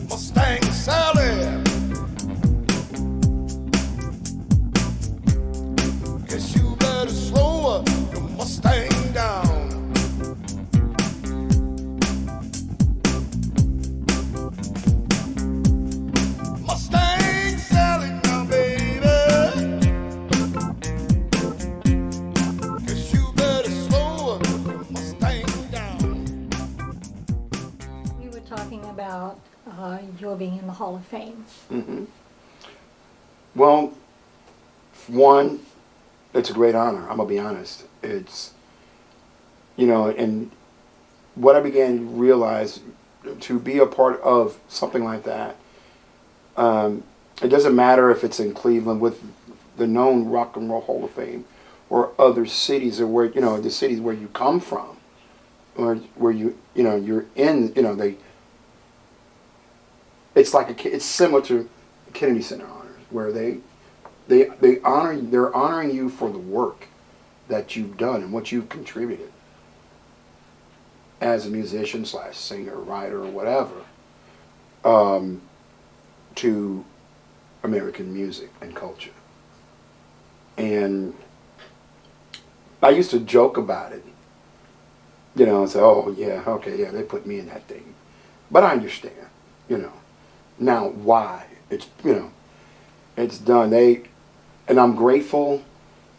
Mustang Sally. Guess you better slow the Mustang down. Mustang Sally now, baby. Guess you better slow the Mustang down. We were talking about your being in the Hall of Fame. Mm-hmm. Well, one, it's a great honor. I'm gonna be honest. It's, and what I began to realize, to be a part of something like that, it doesn't matter if it's in Cleveland with the known Rock and Roll Hall of Fame, or other cities, or where the cities where you come from, or where you're in. It's like it's similar to Kennedy Center honors, where they're honoring you for the work that you've done and what you've contributed as a musician / singer, writer, or whatever, to American music and culture. And I used to joke about it, and say, "Oh yeah, okay, yeah, they put me in that thing," but I understand, now why it's it's done. And I'm grateful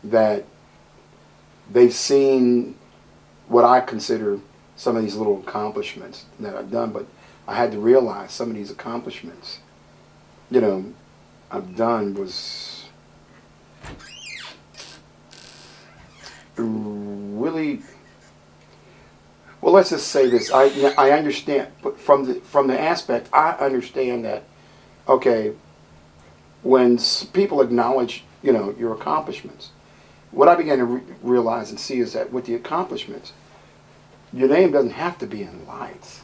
that they've seen what I consider some of these little accomplishments that I've done, but I had to realize some of these accomplishments, I've done was really, well, let's just say this. I understand, but from the aspect, I understand that, okay, when people acknowledge, your accomplishments, what I began to realize and see is that with the accomplishments, your name doesn't have to be in lights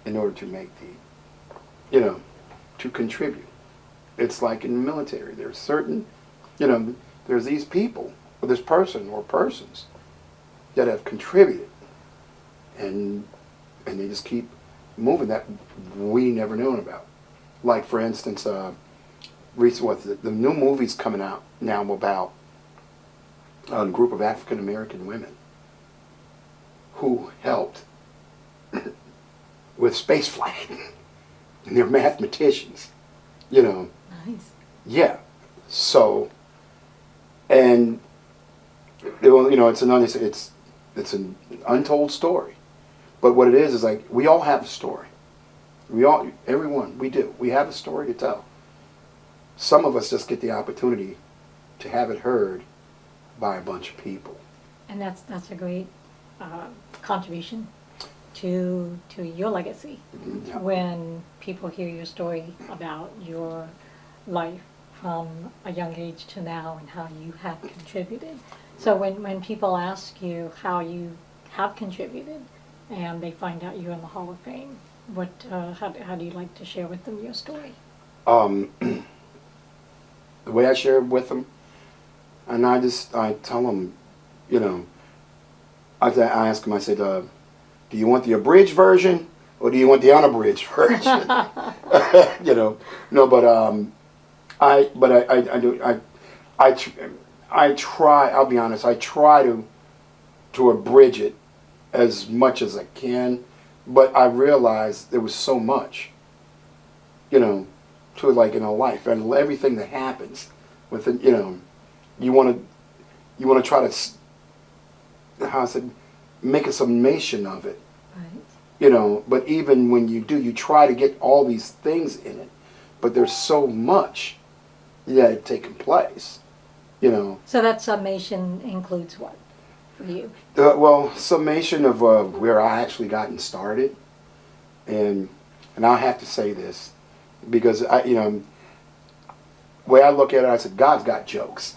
in order to make to contribute. It's like in the military. There's certain, there's these people, or this person or persons that have contributed, and they just keep moving that we never knew about. Like, for instance, recently, the new movie's coming out now about a group of African American women who helped with space flight, and they're mathematicians, Nice. Yeah. So, and it's an untold story, but what it is like we all have a story. We have a story to tell. Some of us just get the opportunity to have it heard by a bunch of people. And that's a great contribution to your legacy. Yeah. When people hear your story about your life from a young age to now and how you have contributed. So when people ask you how you have contributed and they find out you're in the Hall of Fame, how do you like to share with them your story? The way I share it with them, and I tell them, I ask them, I said, do you want the abridged version or do you want the unabridged version? No, but I try. I'll be honest. I try to abridge it as much as I can, but I realized there was so much, to like in a life and everything that happens with it. You want to try to make a summation of it. Right. But even when you do, you try to get all these things in it, but there's so much that had taken place. So that summation includes what for you? Well, summation of where I actually gotten started, and I have to say this because the way I look at it, I said God's got jokes,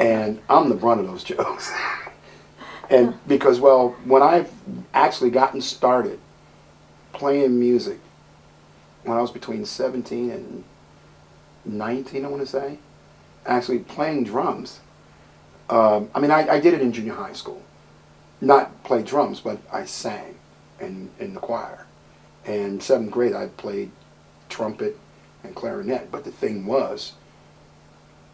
and I'm the brunt of those jokes. And because, well, when I've actually gotten started playing music, when I was between 17 and 19, I want to say, actually playing drums. I did it in junior high school, not play drums, but I sang in the choir. And 7th grade, I played trumpet and clarinet. But the thing was,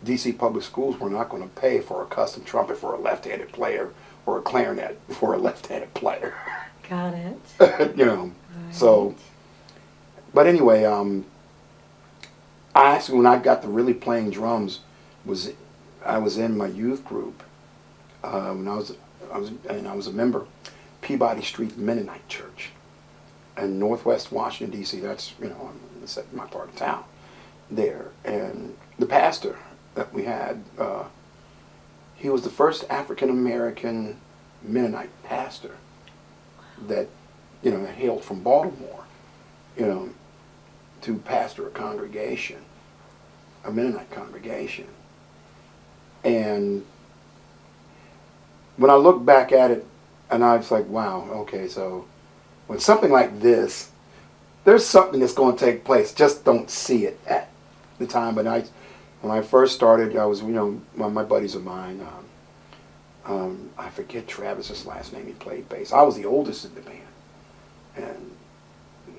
DC public schools were not going to pay for a custom trumpet for a left-handed player or a clarinet for a left-handed player. Got it. You know, Right. so. But anyway, I actually, when I got to really playing drums, I was in my youth group when I was a member, Peabody Street Mennonite Church in Northwest Washington D.C. That's my part of town there, and the pastor that we had, he was the first African American Mennonite pastor that hailed from Baltimore, to pastor a congregation, a Mennonite congregation. And when I look back at it, and I was like, wow, okay, so when something like this, there's something that's going to take place. Just don't see it at the time. But when I first started, I was, my buddies of mine, I forget Travis's last name, he played bass. I was the oldest in the band.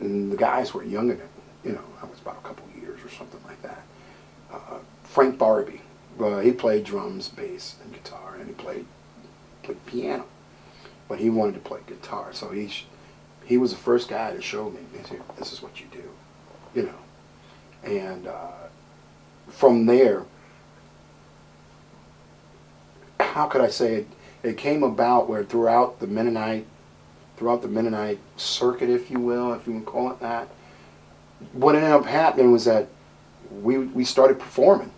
And the guys were younger than me. I was about a couple years or something like that. Frank Barbie, he played drums, bass, and guitar, and he played piano. But he wanted to play guitar, so he was the first guy to show me, this is what you do, And from there, how could I say it? It came about where throughout the Mennonite circuit, if you will, if you can call it that, what ended up happening was that we started performing,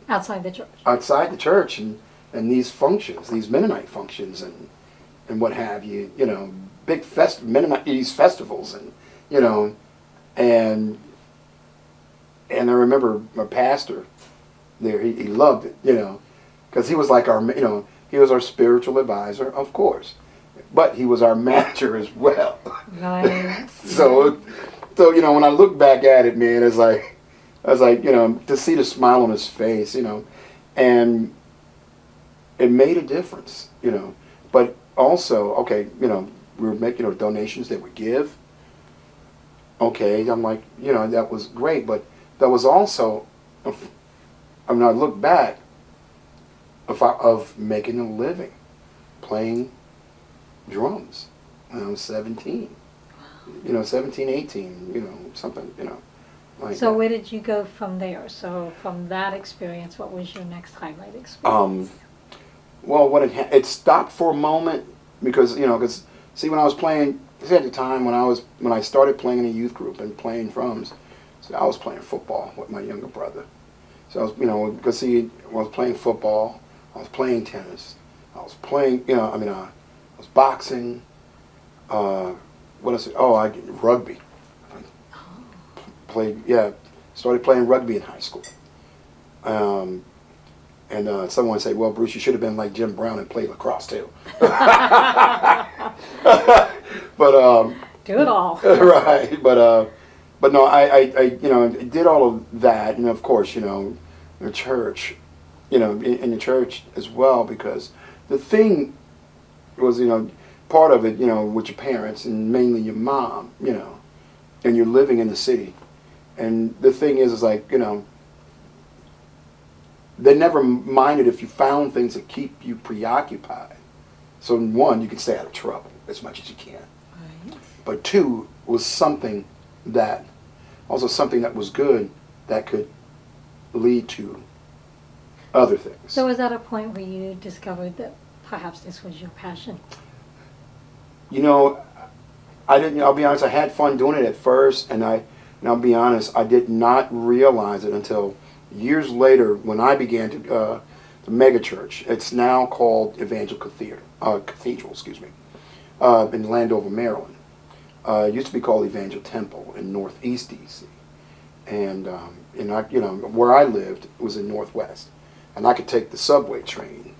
Outside the church. outside the church, and these functions, these Mennonite functions, and what have you, big Mennonite these festivals, and I remember my pastor there, he loved it, because he was like he was our spiritual advisor, of course, but he was our manager as well. Right. So when I look back at it, man, I was like, to see the smile on his face, and it made a difference, But also, okay, we were making donations that we give. Okay, I'm like, that was great, but that was also, I look back of making a living, playing drums when I was 17. 17, 18, something, like So that. where did you go from there? So from that experience, what was your next highlight experience? Well, it stopped for a moment because see, when I was playing, at the time when I started playing in a youth group and playing drums, so I was playing football with my younger brother. So I was, because see, I was playing football, I was playing tennis, I was playing, I was boxing. What else? Oh, rugby. Started playing rugby in high school. And someone said, well, Bruce, you should have been like Jim Brown and played lacrosse too. But Do it all. right. But no, I did all of that, and of course, the church, in the church as well, because the thing was, part of it, with your parents and mainly your mom, and you're living in the city. And the thing is like, they never minded if you found things that keep you preoccupied. So one, you can stay out of trouble as much as you can. Right. But two, was something that was good that could lead to other things. So was that a point where you discovered that perhaps this was your passion? I didn't. I'll be honest. I had fun doing it at first, and I'll be honest. I did not realize it until years later when I began to the mega church. It's now called Evangel Cathedral, in Landover, Maryland. It used to be called Evangel Temple in Northeast DC, and where I lived was in Northwest, and I could take the subway train.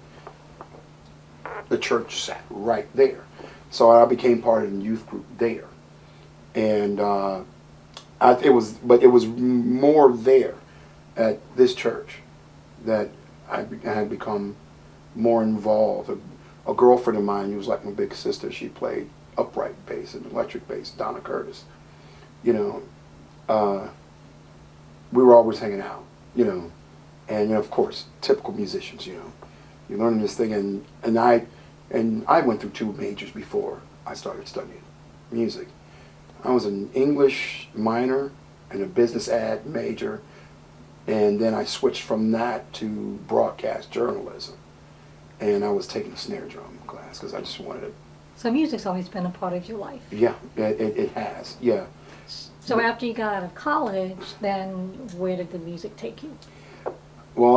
The church sat right there. So I became part of the youth group there, and it was more there at this church that I had become more involved, a girlfriend of mine who was like my big sister. She played upright bass and electric bass, Donna Curtis. You know, we were always hanging out, you know, and, you know, of course, typical musicians, you know. You're learning this thing, and I went through 2 majors before I started studying music. I was an English minor and a business ad major, and then I switched from that to broadcast journalism, and I was taking a snare drum class because I just wanted to. So music's always been a part of your life. Yeah, it has, yeah. So after you got out of college, then where did the music take you? Well,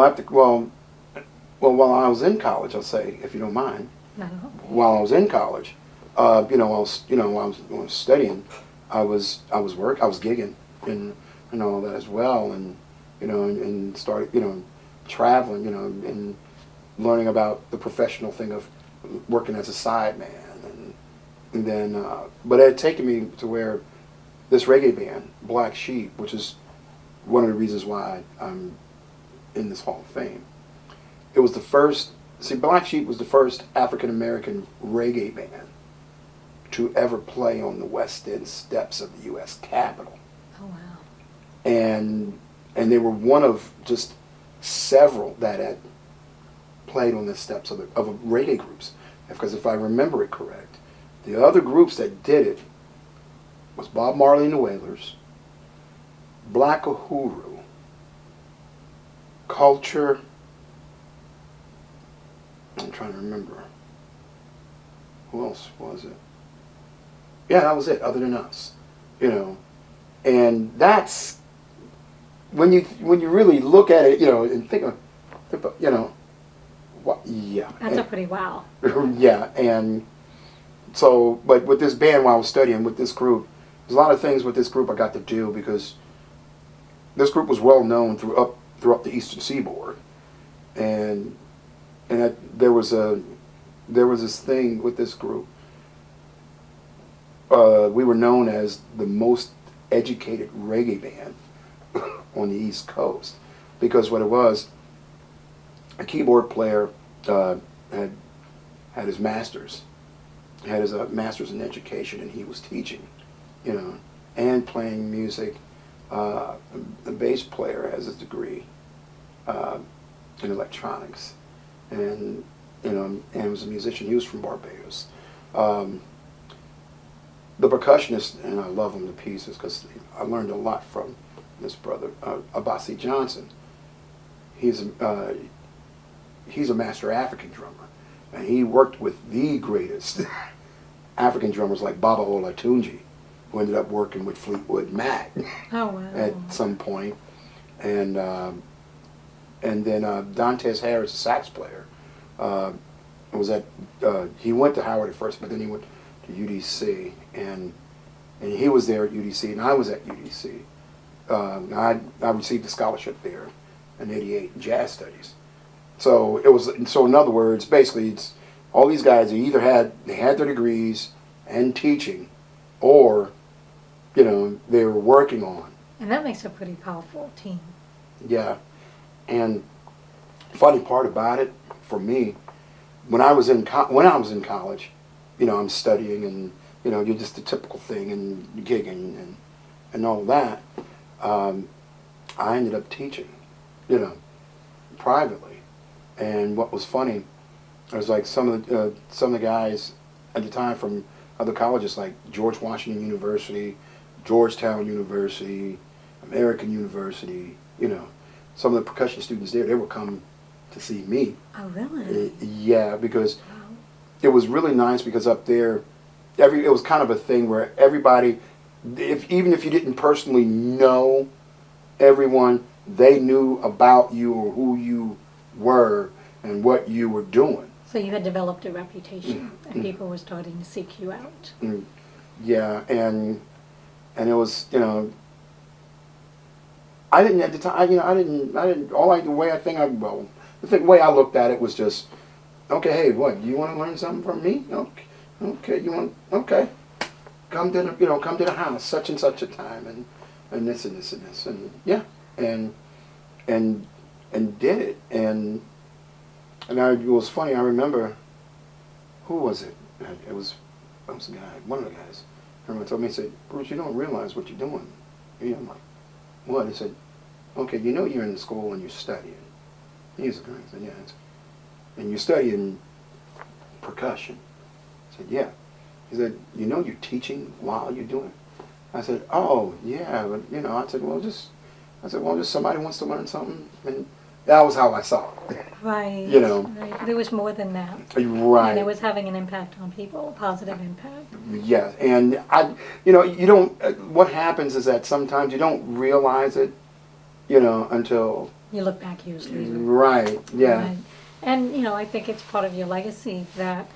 while I was in college, I'll say, if you don't mind. No. While I was in college, while I was studying, I was gigging and all that as well, and and started traveling, and learning about the professional thing of working as a sideman, and then but it had taken me to where this reggae band, Black Sheep, which is one of the reasons why I'm in this Hall of Fame. It was the first. See, Black Sheep was the first African American reggae band to ever play on the West End steps of the U.S. Capitol. Oh wow! And they were one of just several that had played on the steps of reggae groups. Because if I remember it correct, the other groups that did it was Bob Marley and the Wailers, Black Uhuru, Culture. I'm trying to remember. Who else was it? Yeah, that was it, other than us. And that's when you really look at it, and think of, what, yeah. That's a pretty wow. Yeah, and so, but with this band, while I was studying with this group, there's a lot of things with this group I got to do because this group was well known throughout the Eastern Seaboard, and there was this thing with this group. We were known as the most educated reggae band on the East Coast because what it was, a keyboard player had his master's, had his master's in education, and he was teaching, and playing music. The bass player has his degree in electronics, and and was a musician. He was from Barbados. The percussionist, and I love him to pieces because I learned a lot from this brother, Abasi Johnson. He's a master African drummer, and he worked with the greatest African drummers like Baba Olatunji, who ended up working with Fleetwood Mac at some point, and then Dantes Harris, a sax player, he went to Howard at first, but then he went to UDC, and he was there at UDC, and I was at UDC. I received a scholarship there in '88 in jazz studies. So in other words, basically, it's all these guys either had their degrees and teaching, or they were working on. And that makes a pretty powerful team. Yeah, and funny part about it for me, when I was in college, I'm studying, and you're just the typical thing, and gigging and all that. I ended up teaching, privately. And what was funny, it was like some of the guys at the time from other colleges, like George Washington University, Georgetown University, American University. Some of the percussion students there, they would come to see me. Oh, really? Yeah, because it was really nice because up there, it was kind of a thing where everybody, even if you didn't personally know everyone, they knew about you or who you were and what you were doing. So you had developed a reputation, and people were starting to seek you out. Yeah, and it was, I didn't at the time, the way I looked at it was just, okay, hey, what, you want to learn something from me? Okay, come to the house, such and such a time, and this and this and this, and yeah, and did it, and it was funny. I remember who was it? It was a guy, one of the guys. Everyone told me, he said, Bruce, you don't realize what you're doing. Yeah, I'm like, what? He said, okay, you know you're in school and you're studying. He's a guy. I said, yeah. And you're studying percussion. I said, yeah. He said, you know you're teaching while you're doing it? I said, oh, yeah, but, you know, I said, well, just somebody wants to learn something. And that was how I saw it. Right. You know. Right. But it was more than that. Right. And it was having an impact on people, a positive impact. Yes, and you don't. What happens is that sometimes you don't realize it, until You look back years later. right. Yeah. Right. And I think it's part of your legacy that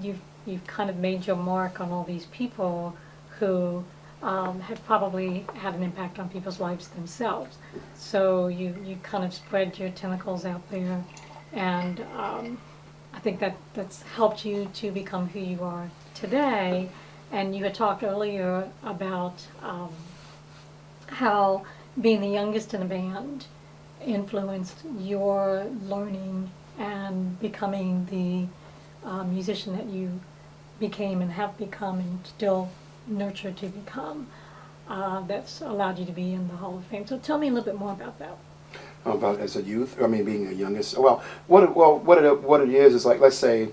you've kind of made your mark on all these people who have probably had an impact on people's lives themselves. So you kind of spread your tentacles out there, and I think that's helped you to become who you are today. And you had talked earlier about how being the youngest in a band influenced your learning and becoming the musician that you became and have become and still nurture to become. That's allowed you to be in the Hall of Fame. So tell me a little bit more about that. About as a youth, I mean, being the youngest. Well, what it is like, let's say,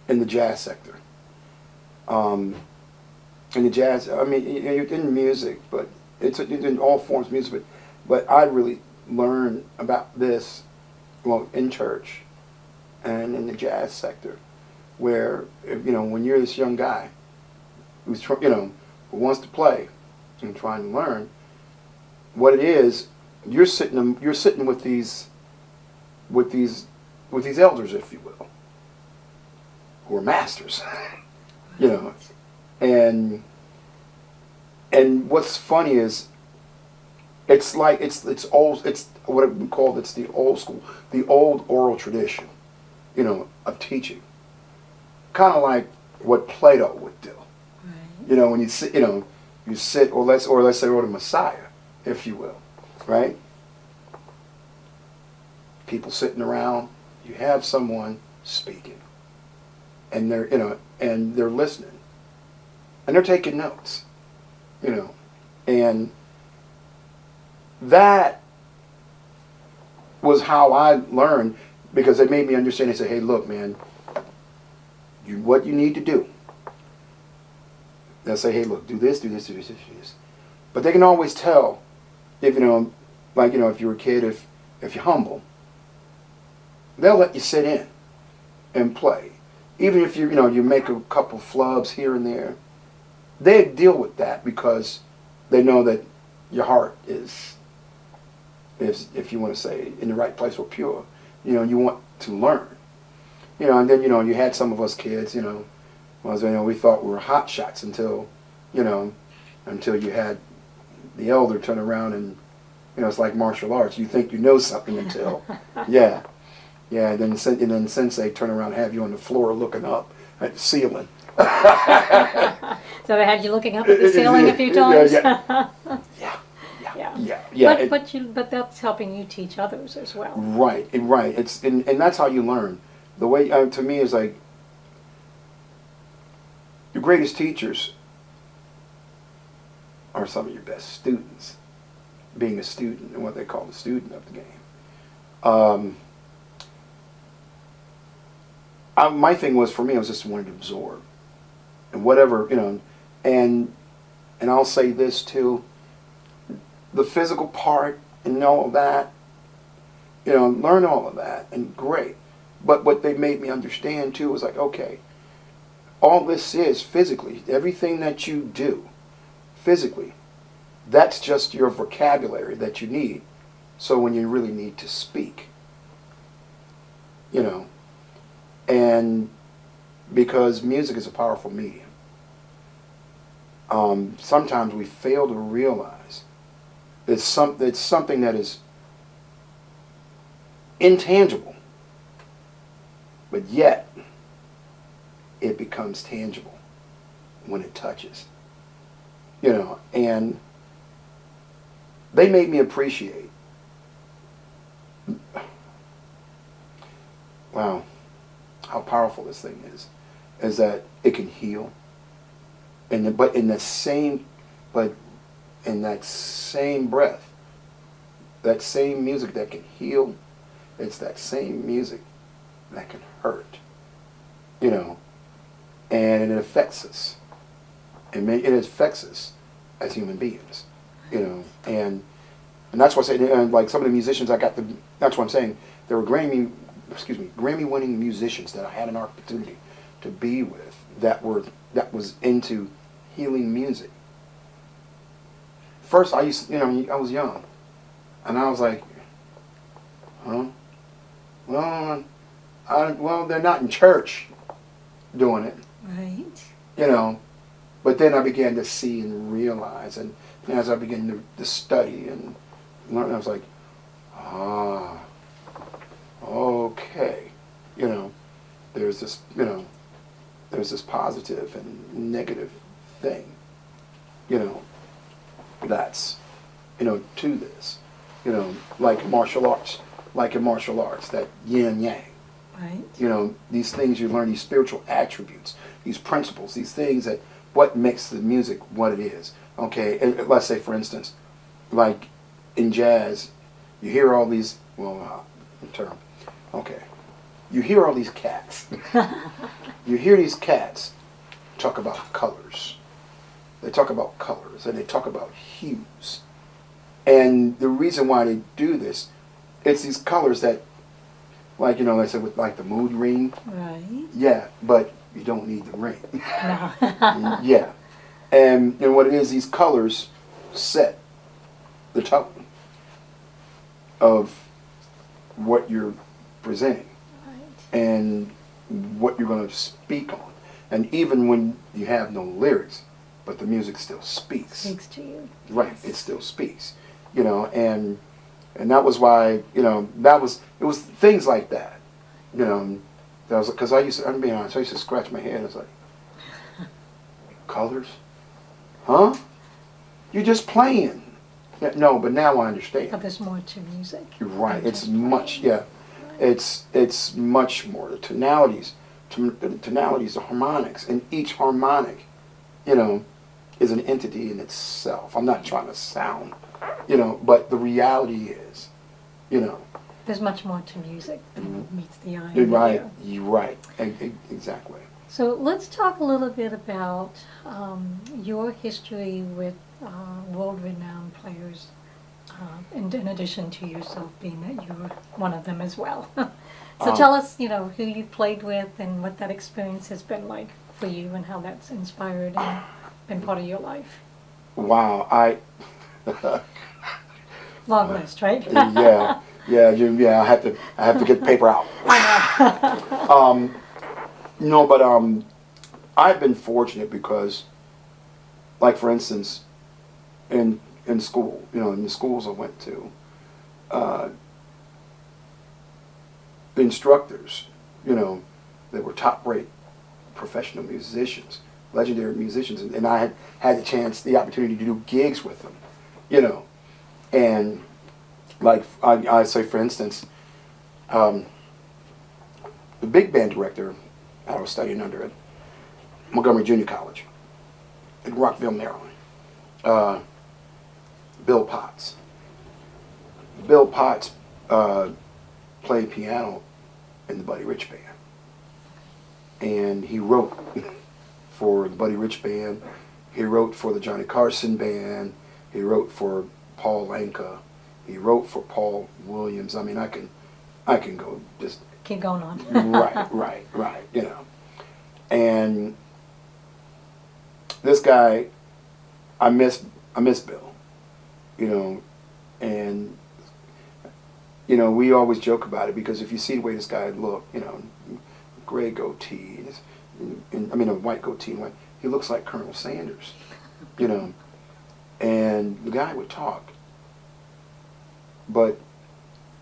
in the jazz sector. In the jazz, I mean, you're in music, but it's in all forms of music. But I really learned about this, in church, and in the jazz sector, where when you're this young guy who's who wants to play and trying to learn, what it is, you're sitting with these elders, if you will, who are masters, and what's funny is it's what we call, it's the old school, the old oral tradition, of teaching, kind of like what Plato would do. Right. When you sit, or let's say, the Messiah, if you will, right? People sitting around, you have someone speaking, and they're listening, and they're taking notes, and that was how I learned, because they made me understand. They said, hey, look, man, what you need to do. They'll say, hey, look, do this, do this, do this, do this. But they can always tell if, if you're a kid, if you're humble, they'll let you sit in and play. Even if you make a couple flubs here and there, they deal with that because they know that your heart is, if you want to say, in the right place or pure. You want to learn. And then, you had some of us kids, we thought we were hot shots until you had the elder turn around and, it's like martial arts. You think you know something until, yeah. And then sensei turn around and have you on the floor looking up at the ceiling. So they had you looking up at the ceiling a few times? Yeah. But that's helping you teach others as well. Right. It's and that's how you learn. The way, to me, is like, your greatest teachers are some of your best students. Being a student, and what they call the student of the game. My thing was, for me, I was just wanting to absorb, and whatever, and I'll say this too. The physical part and all of that, learn all of that, and great. But what they made me understand too was like, okay, all this is physically, everything that you do physically, that's just your vocabulary that you need. So when you really need to speak, and because music is a powerful medium, sometimes we fail to realize it's something that is intangible, but yet it becomes tangible when it touches. And they made me appreciate. Wow. how powerful this thing is that it can heal. But in that same breath, that same music that can heal, it's that same music that can hurt. You know, and it affects us. It affects us as human beings. You know, and that's why I say, and like some of the musicians that's what I'm saying, there were Grammy-winning musicians that I had an opportunity to be with that was into healing music. First, I was young, and I was like, huh? Well, they're not in church doing it. Right. You know, but then I began to see and realize, and as I began to study and learn, I was like, okay, you know, there's this positive and negative thing, you know, that's, you know, to this, you know, like in martial arts, that yin yang. Right. You know, these things you learn, these spiritual attributes, these principles, these things that what makes the music what it is. Okay, and let's say for instance, like in jazz, you hear all these, you hear all these cats. You hear these cats talk about colors. They talk about colors and they talk about hues. And the reason why they do this, it's these colors that, like, you know, like I said, with like the mood ring. Right. Yeah, but you don't need the ring. No. Yeah. And what it is, these colors set the tone of what you're presenting. Right. And what you're going to speak on. And even when you have no lyrics, but the music still speaks. Speaks to you. Right, it still speaks. You know, and that was why, you know, it was things like that. You know, that was because I'm being honest, I used to scratch my head. I was like, colors? Huh? You're just playing. Yeah, no, but now I understand. But there's more to music. You're right. than It's just much, playing. yeah. It's much more. The tonalities, the harmonics, and each harmonic, you know, is an entity in itself. I'm not trying to sound, you know, but the reality is, you know. There's much more to music than meets the eye. You're and the right. ear. You're right. Exactly. So let's talk a little bit about your history with world-renowned players, in addition to yourself being that you're one of them as well. So tell us, you know, who you've played with and what that experience has been like for you and how that's inspired and been part of your life. Wow. Long list, right? Yeah. I have to get the paper out. No, but I've been fortunate because, like for instance, in school, you know, in the schools I went to, the instructors, you know, they were top-rate professional musicians, legendary musicians, and I had the opportunity to do gigs with them, you know, and like I say for instance, the big band director I was studying under at Montgomery Junior College in Rockville, Maryland, Bill Potts. Bill Potts played piano in the Buddy Rich Band, and he wrote for the Buddy Rich Band. He wrote for the Johnny Carson Band. He wrote for Paul Anka. He wrote for Paul Williams. I mean, I can go just Keep going on. right. You know, and this guy, I miss Bill. You know, and you know, we always joke about it because if you see the way this guy looked, you know, gray goatee, a white goatee, he looks like Colonel Sanders, you know, and the guy would talk, but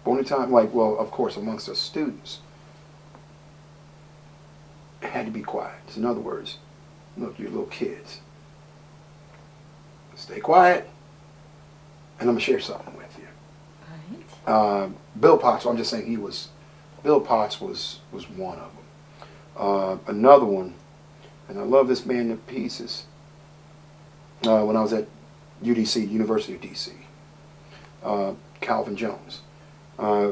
only time, of course, amongst us students, it had to be quiet. So in other words, look, you little kids, stay quiet, and I'm gonna share something with you. Right. Bill Potts, I'm just saying Bill Potts was one of them. Another one, and I love this man to pieces. When I was at UDC, University of DC, Calvin Jones.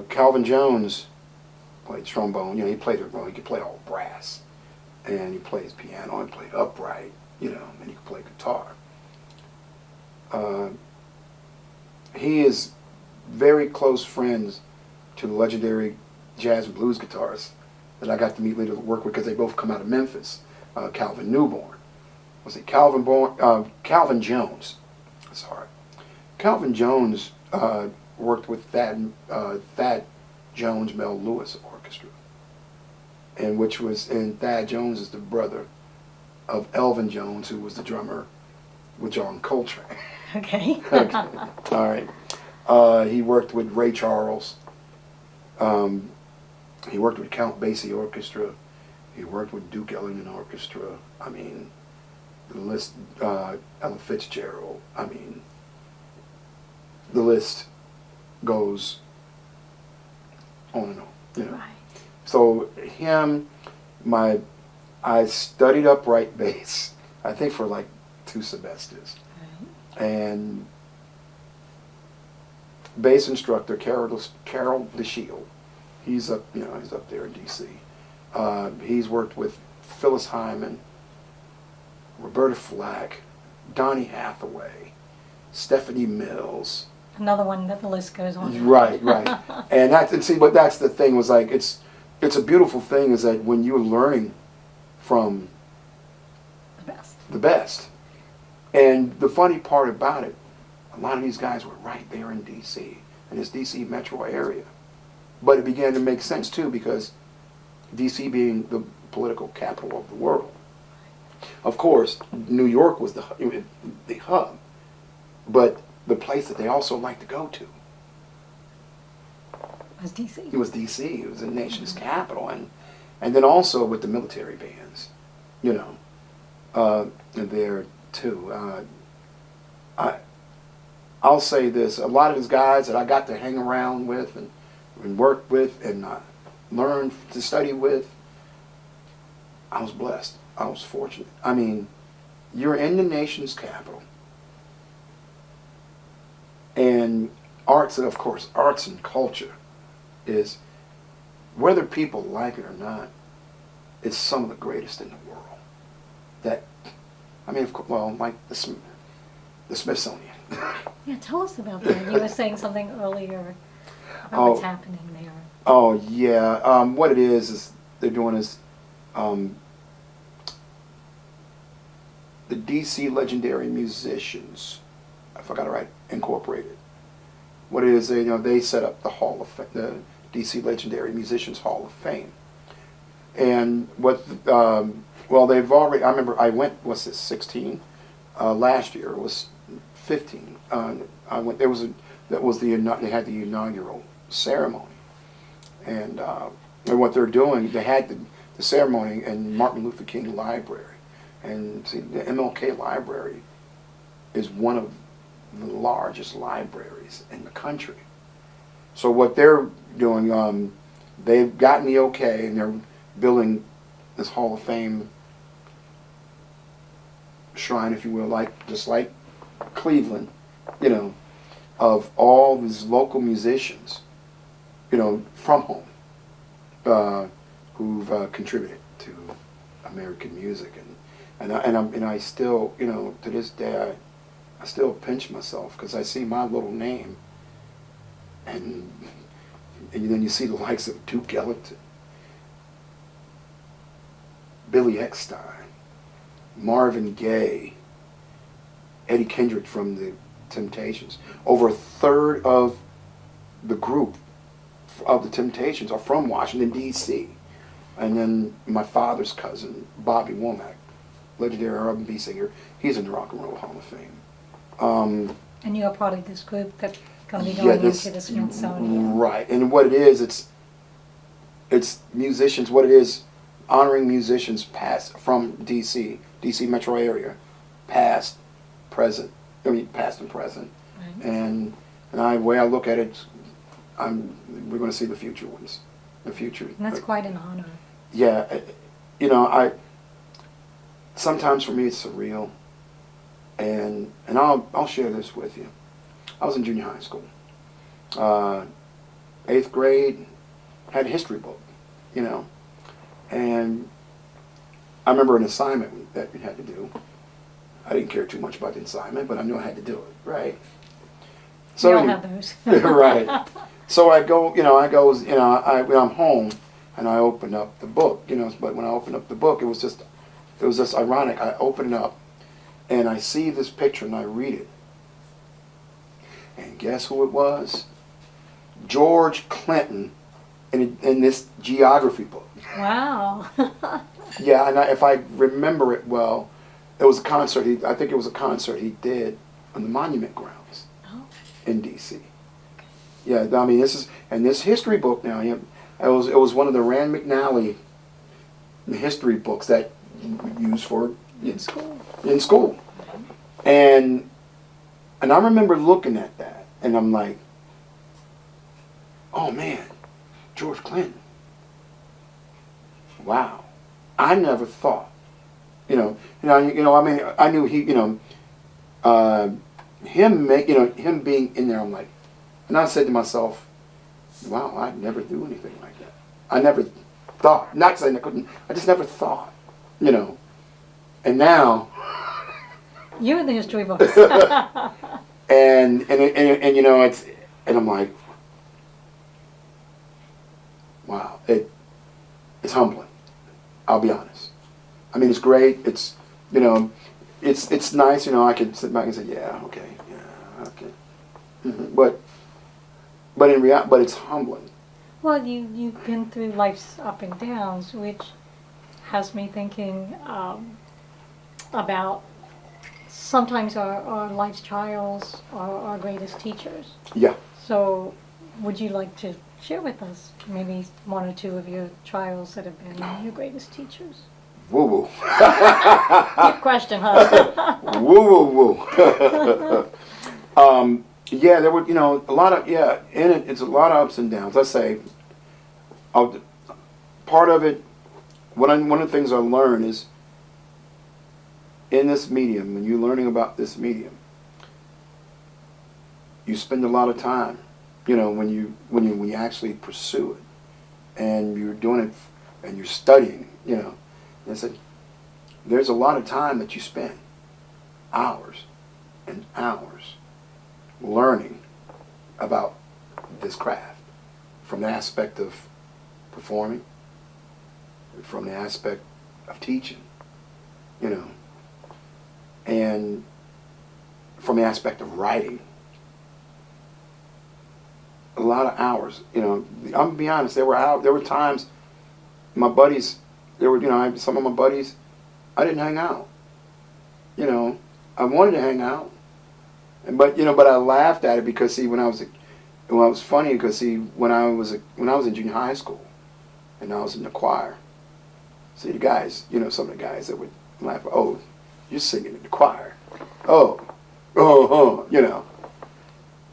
Calvin Jones played trombone. You know, he played it well. He could play all brass, and he plays piano and played upright. You know, and he could play guitar. He is very close friends to the legendary jazz and blues guitarist that I got to meet later to work with because they both come out of Memphis. Calvin Newborn. Was it Calvin Jones? Sorry. Calvin Jones worked with Thad Jones Mel Lewis Orchestra, and Thad Jones is the brother of Elvin Jones, who was the drummer with John Coltrane. Okay. Okay. All right. He worked with Ray Charles. He worked with Count Basie Orchestra. He worked with Duke Ellington Orchestra. I mean, the list, Ella Fitzgerald. I mean, the list goes on and on. You know. Right. So him, I studied upright bass, I think for like 2 semesters. Right. And bass instructor Carol DeShield, he's up there in DC. He's worked with Phyllis Hyman, Roberta Flack, Donny Hathaway, Stephanie Mills. Another one that the list goes on. Right. And but that's the thing, was like, it's a beautiful thing, is that when you're learning from the best. And the funny part about it, a lot of these guys were right there in DC, in this DC metro area. But it began to make sense too, because DC being the political capital of the world. Of course, New York was the hub, but the place that they also liked to go to Was DC. it was DC. It was the nation's capital, and then also with the military bands, you know, there too. I'll say this: a lot of these guys that I got to hang around with and work with and learn to study with, I was blessed. I was fortunate. I mean, you're in the nation's capital, and arts, and of course, arts and culture is, whether people like it or not, it's some of the greatest in the world. Like the Smithsonian. Yeah, tell us about that. You were saying something earlier about what's happening there. Oh yeah. What it is they're doing is the DC Legendary Musicians, if I got it right, Incorporated. What it is, they set up the Hall of Fame, the DC Legendary Musicians Hall of Fame, and they've already. I remember I went. 16? Last year it was 15. I went. They had the inaugural ceremony, and what they're doing, they had the ceremony in Martin Luther King Library. And see, the MLK Library is one of the largest libraries in the country. So what they're doing, they've gotten the okay, and they're building this Hall of Fame shrine, if you will, just like Cleveland, of all these local musicians, from home, who've contributed to American music. And I still, to this day, I still pinch myself because I see my little name, and then you see the likes of Duke Ellington, Billy Eckstine, Marvin Gaye, Eddie Kendrick from the Temptations. Over a third of the group of the Temptations are from Washington, D.C. And then my father's cousin, Bobby Womack, legendary R&B singer, he's in the Rock and Roll Hall of Fame. And you're part of this group that's going to be going into the Smithsonian. Right. And what it is, it's musicians, what it is, honoring musicians past from DC metro area, past and present. Right. And the way I look at it, we're going to see the future ones. The future. And that's quite an honor. Yeah. Sometimes for me it's surreal, and I'll share this with you. I was in junior high school, 8th grade, had a history book, and I remember an assignment that we had to do. I didn't care too much about the assignment, but I knew I had to do it, right? So we all have those. right. So I'm home, and I open up the book, but when I opened up the book, it was just ironic. I open it up, and I see this picture, and I read it. And guess who it was? George Clinton in this geography book. Wow. Yeah, and if I remember it well, it was a concert. I think it was a concert he did on the Monument Grounds in D.C. Yeah, I mean, this history book now. It was one of the Rand McNally history books that you use for in school. And I remember looking at that, and I'm like, oh man, George Clinton. Wow, I never thought. I mean, I knew he, him being in there. I'm like, and I said to myself, wow, I'd never do anything like that. I never thought. Not saying I couldn't. I just never thought. And now. You in the history books. and it's, and I'm like, wow, it's humbling. I'll be honest. I mean, it's great. It's it's nice. I can sit back and say, yeah, okay. Mm-hmm. But in reality, but it's humbling. Well, you've been through life's up and downs, which has me thinking about sometimes our life's trials are our greatest teachers. Yeah. So, would you like to share with us maybe one or two of your trials that have been your greatest teachers? Woo woo. Good question, huh? Woo woo woo. Yeah, there were a lot of in it. It's a lot of ups and downs. Let's say, part of it. One of the things I learned is in this medium, when you're learning about this medium, you spend a lot of time. When you actually pursue it, and you're doing it, and you're studying. I said, there's a lot of time that you spend, hours and hours, learning about this craft, from the aspect of performing, from the aspect of teaching, and from the aspect of writing. A lot of hours, I'm gonna be honest. There were times, my buddies, some of my buddies, I didn't hang out. I wanted to hang out, but I laughed at it because it was funny because when I was in junior high school, and I was in the choir. See the guys, some of the guys that would laugh. Oh, you're singing in the choir.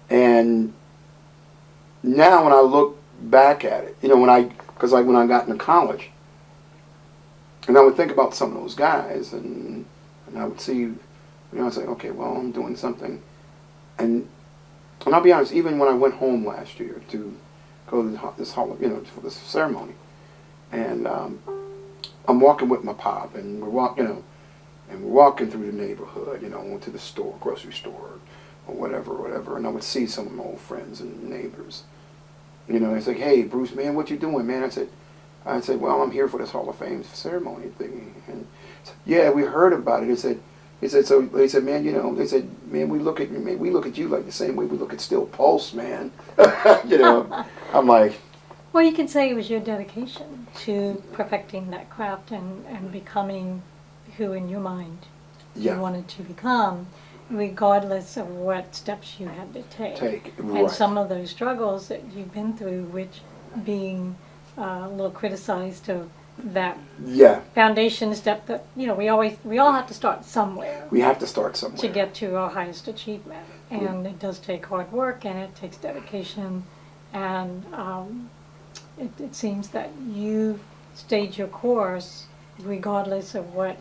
And now when I look back at it, when I got into college, and I would think about some of those guys, and I would see, I'd say, okay, well, I'm doing something, and I'll be honest, even when I went home last year to go to this hall, for this ceremony, and I'm walking with my pop, and we're walking through the neighborhood, went to the store, grocery store, or whatever, and I would see some of my old friends and neighbors. It's like, hey, Bruce, man, what you doing, man? I said, well, I'm here for this Hall of Fame ceremony thing. And said, yeah, we heard about it. He said, man, they said, man, we look at you like the same way we look at Still Pulse, man. I'm like, well, you can say it was your dedication to perfecting that craft and becoming who in your mind you wanted to become, regardless of what steps you had to take. Right. And some of those struggles that you've been through, which being a little criticized of that foundation step that, we all have to start somewhere. We have to start somewhere. To get to our highest achievement. And it does take hard work, and it takes dedication, and it seems that you stayed your course regardless of what.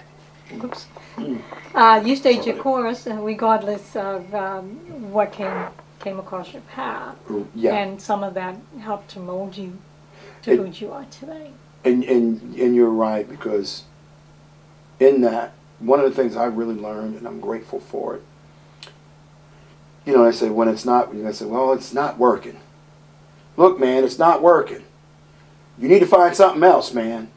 Oops. Mm. You stayed your Sorry. course, regardless of what came across your path, Yeah. and some of that helped to mold you to It- who you are today. And you're right, because in that, one of the things I really learned, and I'm grateful for it, you know, I say when it's not, I say, well, it's not working. Look, man, it's not working. You need to find something else, man.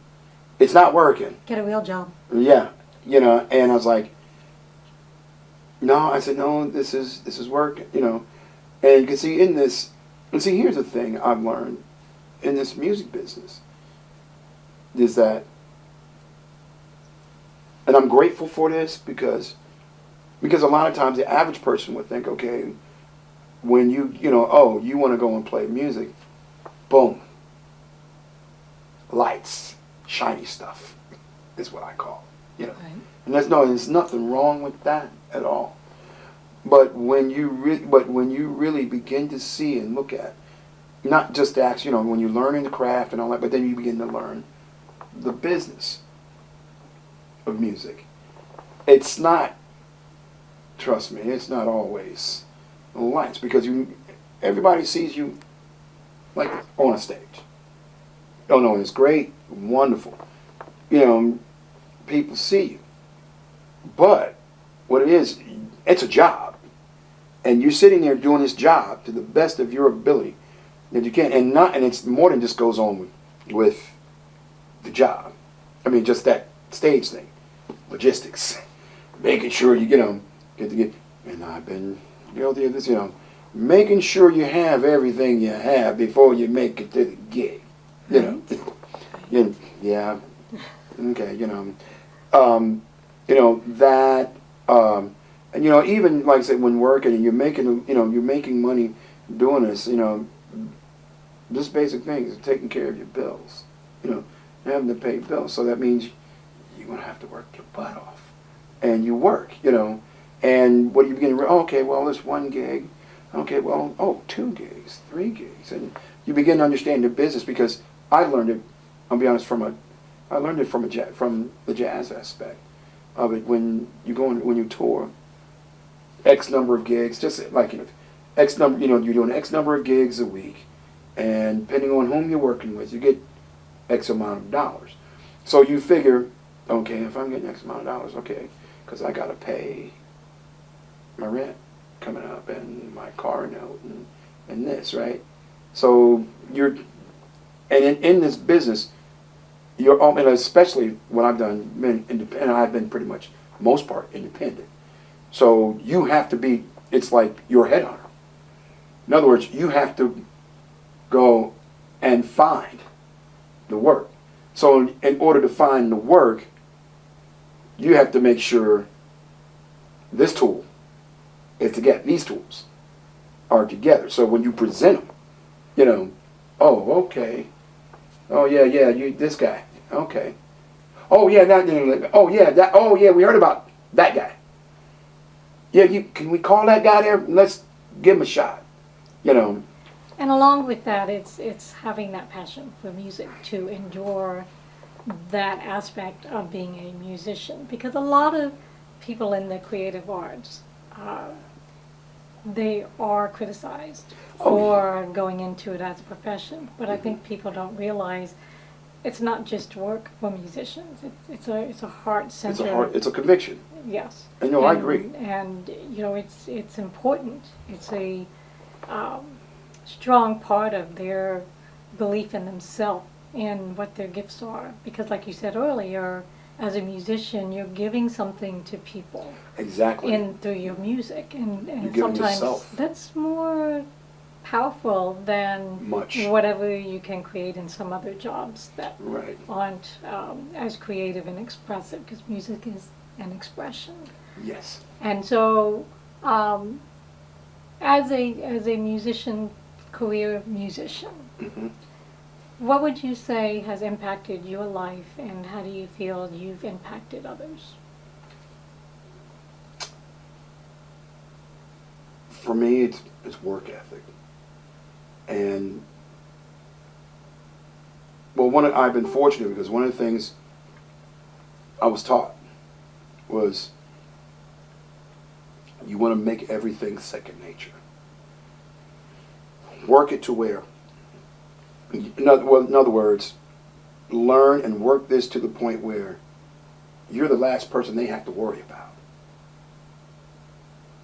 It's not working. Get a real job. Yeah, you know, and I was like, no, I said, no, this is working, you know. And you can see in this, and see, here's the thing I've learned in this music business, is that, and I'm grateful for this because a lot of times the average person would think, okay, when you know, oh, you want to go and play music, boom, lights, shiny stuff is what I call it, you know. Right. And there's nothing wrong with that at all. But when you really begin to see and look at, not just the act, you know, when you're learning the craft and all that, but then you begin to learn the business of music. It's not, trust me, it's not always lights, because everybody sees you like on a stage. Oh no, it's great, wonderful. You know, people see you. But what it is, it's a job. And you're sitting there doing this job to the best of your ability that you can, and it's more than just goes on with the job. I mean, just that stage thing, logistics, making sure you get. And I've been guilty of this, you know, making sure you have everything you have before you make it to the gig. You know, yeah, okay, you know that. And you know, even like I said, when working and you're making money doing this, you know, just basic things, taking care of your bills, you know, having to pay bills. So that means you're gonna have to work your butt off, and you work, you know. And what do you begin to? Okay, well, this one gig. Okay, well, 2 gigs, 3 gigs, and you begin to understand the business, because I learned it. I'll be honest, from the jazz aspect of it. When you tour, X number of gigs, just like, you know, X number, you know, you're doing X number of gigs a week, and depending on whom you're working with, you get X amount of dollars. So you figure, okay, if I'm getting X amount of dollars, okay, because I got to pay my rent coming up and my car note and this, right? So in this business, and especially when I've been independent, I've been pretty much most part independent. So you have to be, it's like you're a headhunter. In other words, you have to go and find the work. So in order to find the work, you have to make sure this tool is together, these tools are together. So when you present them, you know, oh, okay. Oh, yeah, this guy. Okay. Oh, yeah, we heard about that guy. Yeah, can we call that guy there? Let's give him a shot, you know. And along with that, it's having that passion for music, to endure that aspect of being a musician. Because a lot of people in the creative arts, they are criticized for going into it as a profession. But I think people don't realize it's not just work for musicians. It's a heart center. It's a conviction. Yes. I know, I agree. And you know, it's important. It's a strong part of their belief in themselves and what their gifts are. Because like you said earlier, as a musician, you're giving something to people. Exactly. Through your music. And giving sometimes yourself. that's more powerful than whatever you can create in some other jobs that aren't as creative and expressive, because music is an expression. Yes. And so, as a musician, career musician, what would you say has impacted your life, and how do you feel you've impacted others? For me, it's work ethic. And well, I've been fortunate, because one of the things I was taught was you want to make everything second nature. Work it to where, in other words, learn and work this to the point where you're the last person they have to worry about.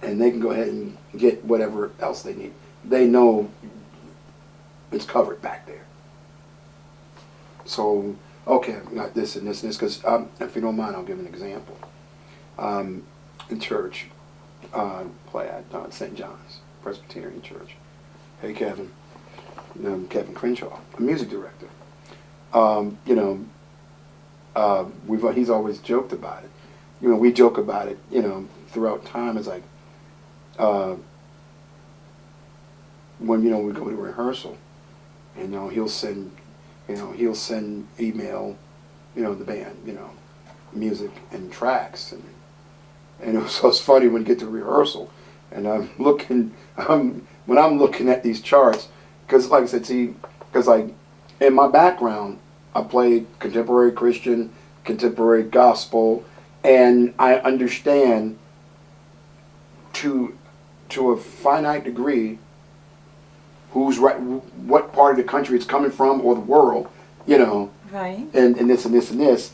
And they can go ahead and get whatever else they need. They know it's covered back there. So, okay, I've got this and this and this, because if you don't mind, I'll give an example. In church, play at St. John's Presbyterian Church. Hey, Kevin. Kevin Crenshaw, a music director. He's always joked about it. We joke about it, throughout time. It's like, when, we go to rehearsal, and, he'll send email, the band, music and tracks. And it's funny when you get to rehearsal, and when I'm looking at these charts, because like I said, because like in my background, I play contemporary Christian, contemporary gospel, and I understand to a finite degree who's right, what part of the country it's coming from, or the world, right, and this and this and this.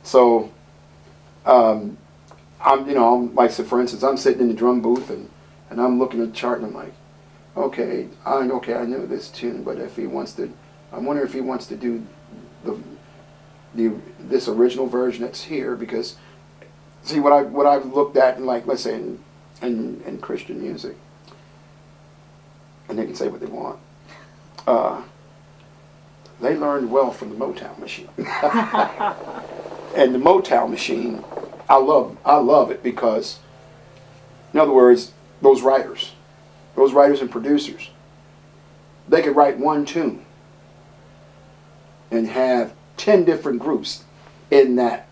So, I'm like, so for instance, I'm sitting in the drum booth and I'm looking at the chart and I'm like, okay, I know this tune, but if he wants to, I wonder if he wants to do this original version that's here, because see what I've looked at in, like, let's say in Christian music, and they can say what they want. They learned well from the Motown machine. And the Motown machine, I love it because, in other words, those writers and producers, they could write one tune and have 10 different groups in that,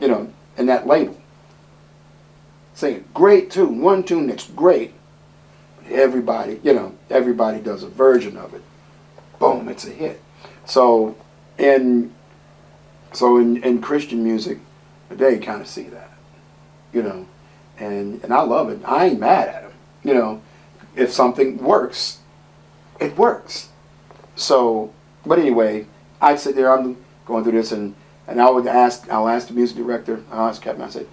in that label. Saying, great tune, one tune that's great. Everybody does a version of it. Boom, it's a hit. So in Christian music, they kind of see that, and I love it. I ain't mad at them. If something works, it works. So, but anyway, I sit there, I'm going through this, and I'll ask the music director, I'll ask Kevin, I said,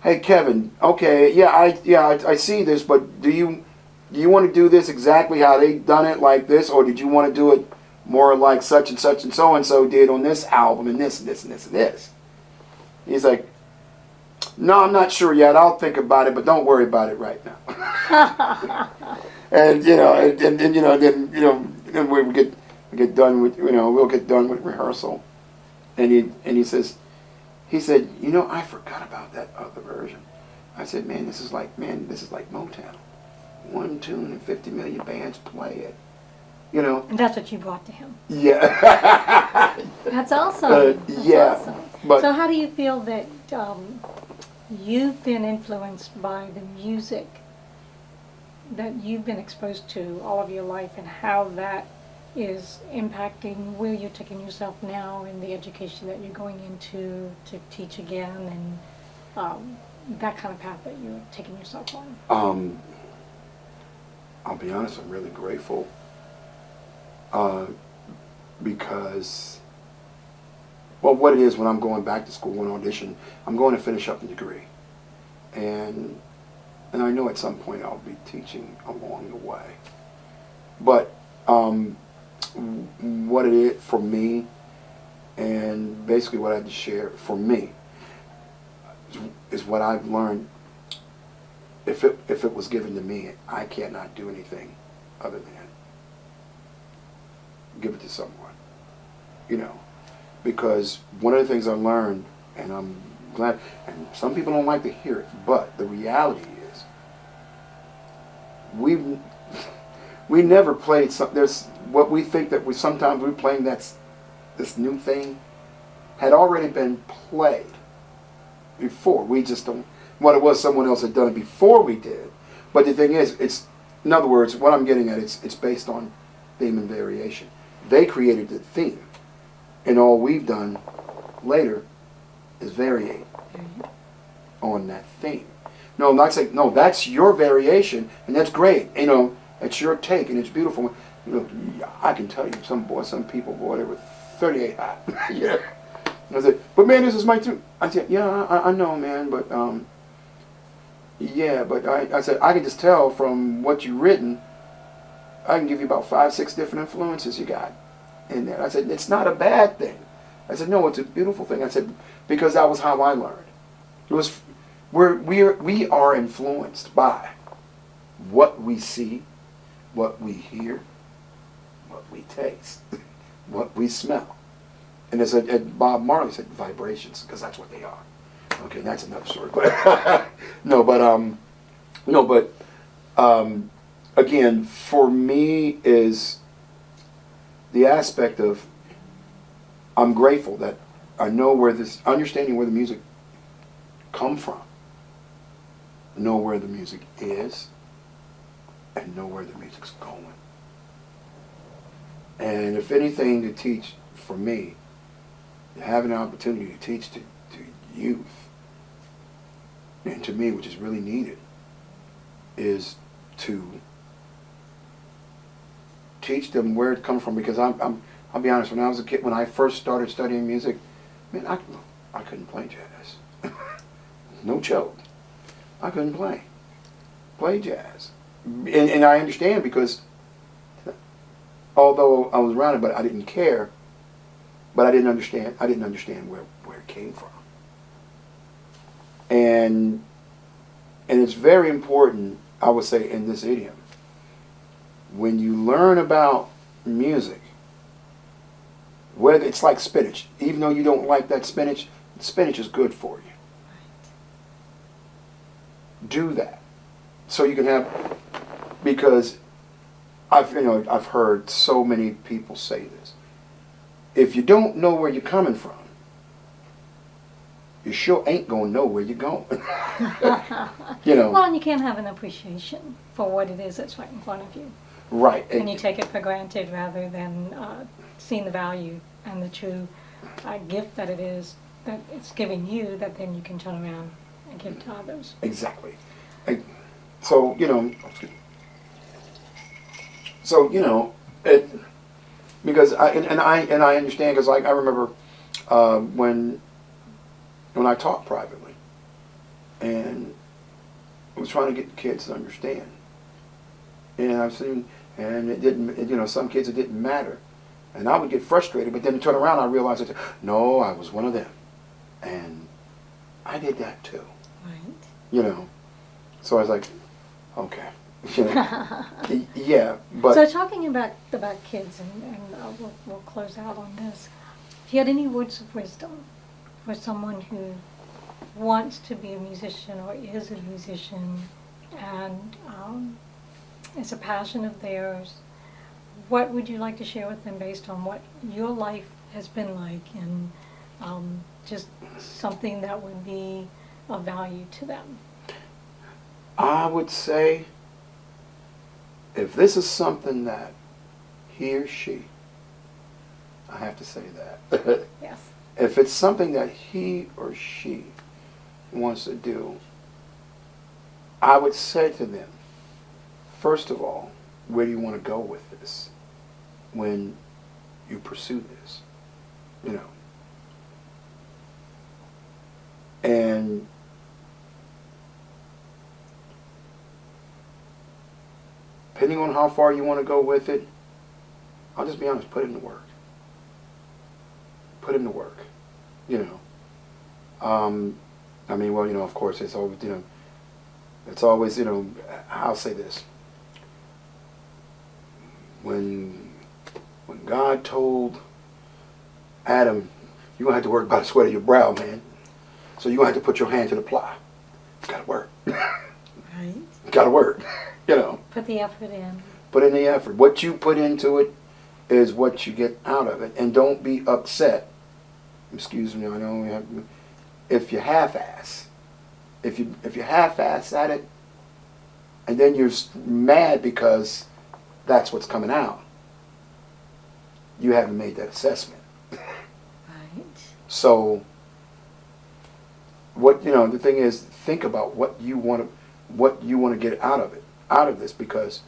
hey Kevin, okay, I see this, but do you want to do this exactly how they done it, like this, or did you want to do it more like such and so did on this album, and this and this and this and this? He's like, no, I'm not sure yet. I'll think about it, but don't worry about it right now. And then we get done with, we'll get done with rehearsal, and he said, I forgot about that other version. I said, man, this is like Motown. One tune and 50 million bands play it. And that's what you brought to him. Yeah. That's awesome. Yeah. Awesome. But so how do you feel that you've been influenced by the music that you've been exposed to all of your life, and how that is impacting where you're taking yourself now in the education that you're going into to teach again, and that kind of path that you're taking yourself on? I'll be honest, I'm really grateful. Because, well, what it is, when I'm going back to school and audition, I'm going to finish up the degree. And I know at some point I'll be teaching along the way. But what it is for me, and basically what I had to share for me, is what I've learned. If it was given to me, I cannot do anything other than give it to someone. Because one of the things I learned, and I'm glad, and some people don't like to hear it, but the reality is, we never played there's what we think that sometimes we're playing, that's this new thing, had already been played before. We just don't, what it was, someone else had done it before we did. But the thing is, it's, in other words, what I'm getting at, it's based on theme and variation. They created the theme, and all we've done later is variate on that theme. No, not saying, no, that's your variation, and that's great. You know, it's your take, and it's beautiful. You know, I can tell you, some people, they were 38 hot. Yeah. And I said, but man, this is my tune. I said, yeah, I know, man, but yeah, but I said, I can just tell from what you've written, I can give you about 5, 6 different influences you got in there. I said, it's not a bad thing. I said, no, it's a beautiful thing. I said, because that was how I learned. It was, we are influenced by what we see, what we hear, what we taste, what we smell. And as Bob Marley said, vibrations, because that's what they are. Okay, that's another story. But again, for me is the aspect of I'm grateful that I know where this, understanding where the music come from, know where the music is, and know where the music's going. And if anything to teach for me, to have an opportunity to teach to youth, and to me, which is really needed, is to teach them where it comes from. Because I'll be honest, when I was a kid, when I first started studying music, man, I couldn't play jazz. No joke. I couldn't play jazz. And I understand, because although I was around it, but I didn't care. But I didn't understand where it came from. And it's very important, I would say, in this idiom. When you learn about music, whether it's like spinach, even though you don't like that spinach is good for you. Do that. So you can have, because I've heard so many people say this. If you don't know where you're coming from, you sure ain't gonna know where you're going. You know. Well, and you can't have an appreciation for what it is that's right in front of you. Right. And you take it for granted rather than seeing the value and the true gift that it is, that it's giving you, that then you can turn around and give to others. Exactly. So, you know, it, because I understand, because I remember when I taught privately, and I was trying to get kids to understand, and I've seen, and it didn't, some kids it didn't matter, and I would get frustrated, but then to turn around I realized that, no, I was one of them, and I did that too. Right. So I was like, okay. Yeah, but so talking about kids, and we'll close out on this. If you had any words of wisdom for someone who wants to be a musician or is a musician, and it's a passion of theirs, what would you like to share with them based on what your life has been like, and just something that would be of value to them? I would say, if this is something that he or she, I have to say that. Yes. If it's something that he or she wants to do, I would say to them, first of all, where do you want to go with this when you pursue this? And depending on how far you want to go with it, I'll just be honest, put in the work. Put in the work. I mean, well, of course, it's always, I'll say this. When God told Adam, you're going to have to work by the sweat of your brow, man. So you're going to have to put your hand to the plow. You got to work. Right. You got to work. Put the effort in. Put in the effort. What you put into it is what you get out of it. And don't be upset. Excuse me, I know we have, if you half-ass. If you half-ass at it, and then you're mad because that's what's coming out, you haven't made that assessment. Right. So what, the thing is, think about what you want to get out of it, out of this, because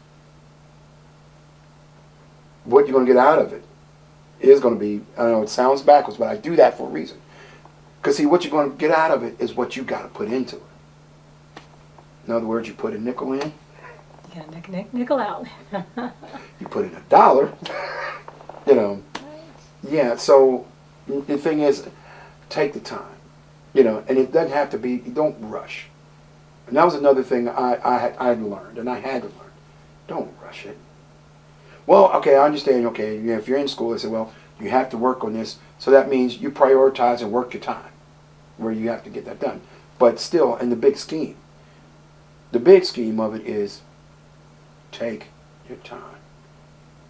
what you're going to get out of it is going to be, I know it sounds backwards, but I do that for a reason. Because see, what you're going to get out of it is what you got to put into it. In other words, you put a nickel in. Yeah, nickel out. You put in $1, Yeah, so the thing is, take the time, and it doesn't have to be, don't rush. And that was another thing I had learned, and I had to learn. Don't rush it. Well, okay, I understand, okay, if you're in school, they say, well, you have to work on this, so that means you prioritize and work your time, where you have to get that done. But still, in the big scheme of it is, take your time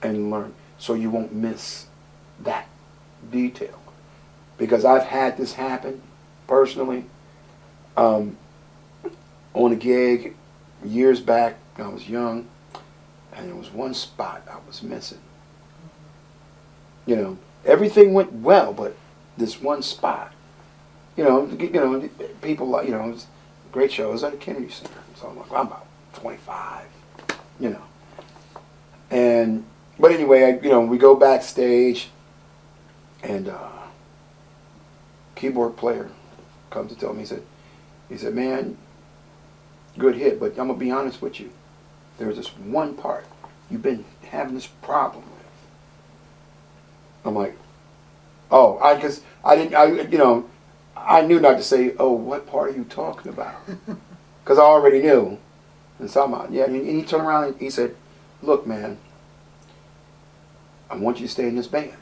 and learn so you won't miss that detail. Because I've had this happen personally on a gig years back when I was young, and there was one spot I was missing. Everything went well, but this one spot, people like, it was a great show. It was at a Kennedy Center. So I'm like, I'm about 25, And, but anyway, we go backstage, and keyboard player comes to tell me, he said, man, good hit, but I'm going to be honest with you. There's this one part you've been having this problem with. I'm like, oh, I knew not to say, oh, what part are you talking about? Because I already knew. And so I'm out, yeah, and he turned around and he said, look, man, I want you to stay in this band.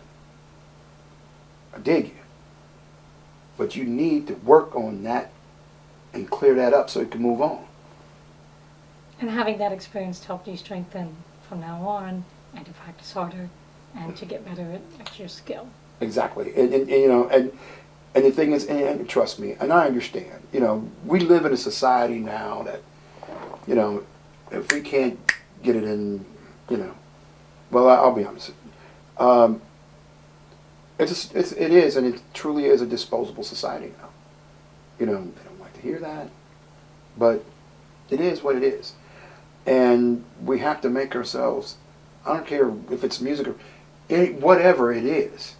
I dig you. But you need to work on that and clear that up so you can move on. And having that experience helped you strengthen from now on, and to practice harder, and to get better at your skill. Exactly. And the thing is, and trust me, and I understand, we live in a society now that, if we can't get it in, well, I'll be honest. It is, and it truly is a disposable society now. They don't like to hear that, but it is what it is. And we have to make ourselves, I don't care if it's music or whatever it is,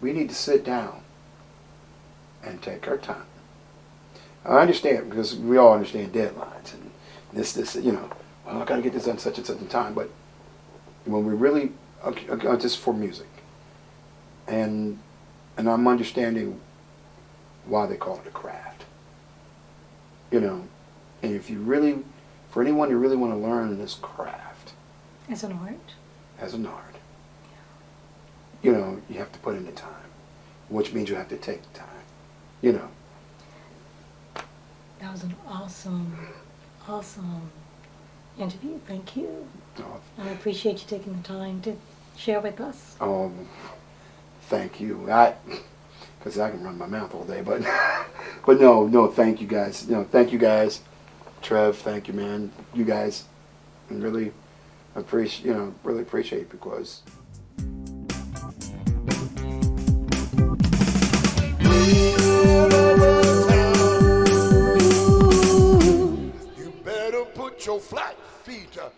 we need to sit down and take our time. I understand, because we all understand deadlines and this, well, I got to get this done such and such a time, but when we really, just for music, and I'm understanding why they call it a craft, and if you really, for anyone who really want to learn this craft, As an art, you have to put in the time, which means you have to take the time, That was an awesome interview. Thank you. Oh, I appreciate you taking the time to share with us. Thank you. Because I can run my mouth all day, but no, thank you guys. Thank you guys. Trev, thank you, man. You guys, and really appreciate it, because You better put your flat feet on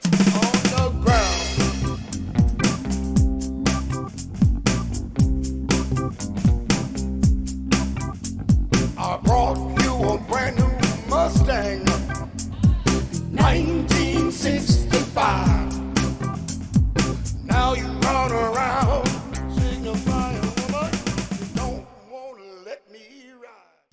the ground. I brought you a brand new Mustang.